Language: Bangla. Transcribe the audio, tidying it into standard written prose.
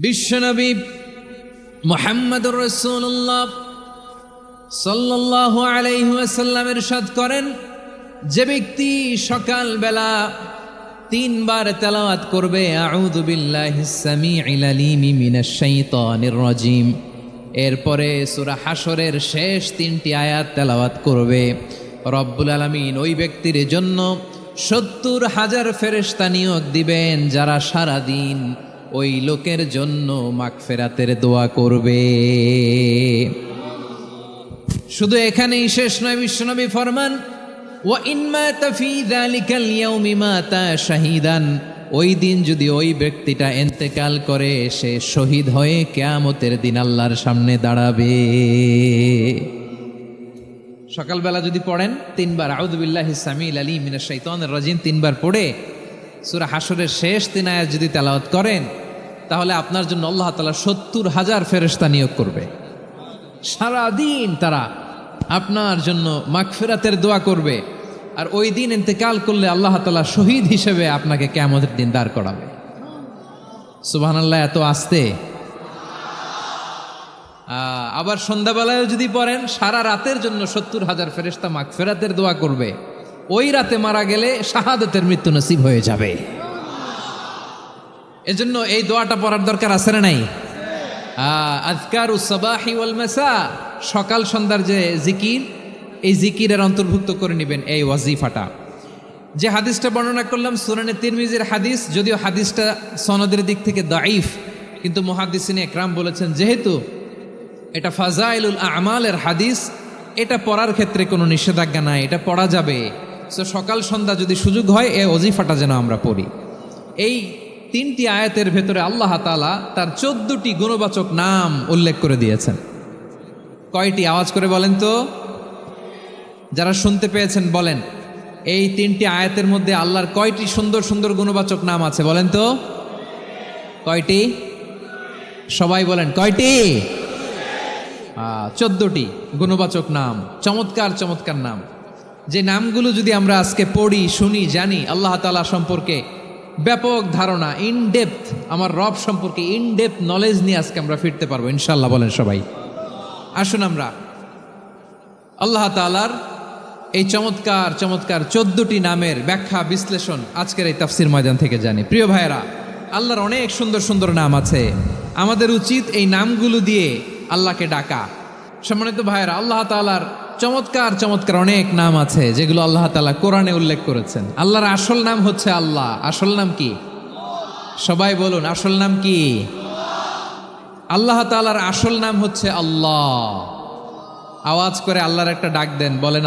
বিশ্বনবী মুহাম্মদুর রাসূলুল্লাহ সাল্লাল্লাহু আলাইহি ওয়াসাল্লাম ইরশাদ করেন, যে ব্যক্তি সকালবেলা তিনবার তেলাওয়াত করবে আউযু বিল্লাহিস সামিউল আলিম মিনাশ শাইতানির রাজিম, এরপরে সূরা হাশরের শেষ তিনটি আয়াত তেলাওয়াত করবে, রব্বুল আলামিন ওই ব্যক্তির জন্য ৭০,০০০ ফেরেশতা নিয়োগ দিবেন যারা সারাদিন ওই লোকের জন্য মাগফিরাতের দোয়া করবে। শুধু এখানেই শেষ নয়, বিশ্বনবী ফরমান ওয়া ইন মাতা ফি যালিকাল ইয়াউমি মাতা শাহীদান, ওই দিন যদি ওই ব্যক্তিটা ইন্তেকাল করে সে শহীদ হয়ে কিয়ামতের দিন আল্লাহর সামনে দাঁড়াবে। সকালবেলা যদি পড়েন তিনবার আউযু বিল্লাহিস সামিউল আলিম মিনাশ শাইতানির রাজিম তিনবার পড়ে সূরা হাশরের শেষ তিন আয়াত যদি তেলাওয়াত করেন, তাহলে আপনার জন্য আল্লাহ তাআলা ৭০,০০০ ফেরেশতা নিয়োগ করবে। সারাদিন তারা আপনার জন্য মাগফিরাতের দোয়া করবে, আর ওই দিন ইন্তেকাল করলে আল্লাহ তাআলা শহীদ হিসেবে আপনাকে কিয়ামতের দিন দাঁড় করাবে। সুবহানাল্লাহ, এত আস্তে। আবার সন্ধ্যাবেলায় যদি পড়েন, সারা রাতের জন্য ৭০,০০০ ফেরেশতা মাগফিরাতের দোয়া করবে। ওই রাতে মারা গেলে শাহাদাতের মৃত্যু নসিব হয়ে যাবে। এজন্য এই দোয়াটা পড়ার দরকার আছে না নাই? আযকারুস সাবাহি ওয়াল মাসা, সকাল সন্ধ্যার যে জিকির, এই জিকিরের অন্তর্ভুক্ত করে নেবেন এই ওয়াজিফাটা। যে হাদিসটা বর্ণনা করলাম সুনানে তিরমিজির হাদিস, যদিও হাদিসটা সনদের দিক থেকে দাঈফ, কিন্তু মুহাদ্দিসিনে একরাম বলেছেন যেহেতু এটা ফাজাইলুল আমালের হাদিস, এটা পড়ার ক্ষেত্রে কোনো নিষেধাজ্ঞা নাই, এটা পড়া যাবে। সো সকাল সন্ধ্যা যদি সুযোগ হয় এই ওয়াজিফাটা যেন আমরা পড়ি। এই তিনটি আয়াতের ভেতরে আল্লাহ তাআলা তার 14টি গুণবাচক নাম উল্লেখ করে দিয়েছেন। কয়টি? আওয়াজ করে বলেন তো, যারা শুনতে পেয়েছেন বলেন, এই তিনটি আয়াতের মধ্যে আল্লাহর কয়টি সুন্দর সুন্দর গুণবাচক নাম আছে বলেন তো? কয়টি? সবাই বলেন কয়টি? 14টি গুণবাচক নাম, চমৎকার চমৎকার নাম। যে নামগুলো যদি আমরা আজকে পড়ি, শুনি, জানি, আল্লাহ তাআলা সম্পর্কে ব্যাপক ধারণা, ইনডেপথ, আমার রব সম্পর্কে ইনডেপথ নলেজ নিয়ে আজকে আমরা ফিরতে পারবো ইনশাআল্লাহ। বলেন সবাই। আসুন আমরা আল্লাহ তাআলার এই চমৎকার চমৎকার 14টি নামের ব্যাখ্যা বিশ্লেষণ আজকের এই তাফসীর ময়দান থেকে জানি। প্রিয় ভাইয়েরা, আল্লাহর অনেক সুন্দর সুন্দর নাম আছে, আমাদের উচিত এই নামগুলো দিয়ে আল্লাহকে ডাকা। সম্মানিত ভাইয়েরা, আল্লাহ তাআলার চমৎকার চমৎকার অনেক নাম আছে যেগুলো আল্লাহ তাআলা কোরআনে উল্লেখ করেছেন। আল্লাহর আসল নাম হচ্ছে আল্লাহ। আসল নাম কি? সবাই বলুন, আসল নাম কি? আল্লাহ তাআলার আসল নাম হচ্ছে আল্লাহ। আওয়াজ করে আল্লাহর একটা ডাক দেন, বলেন।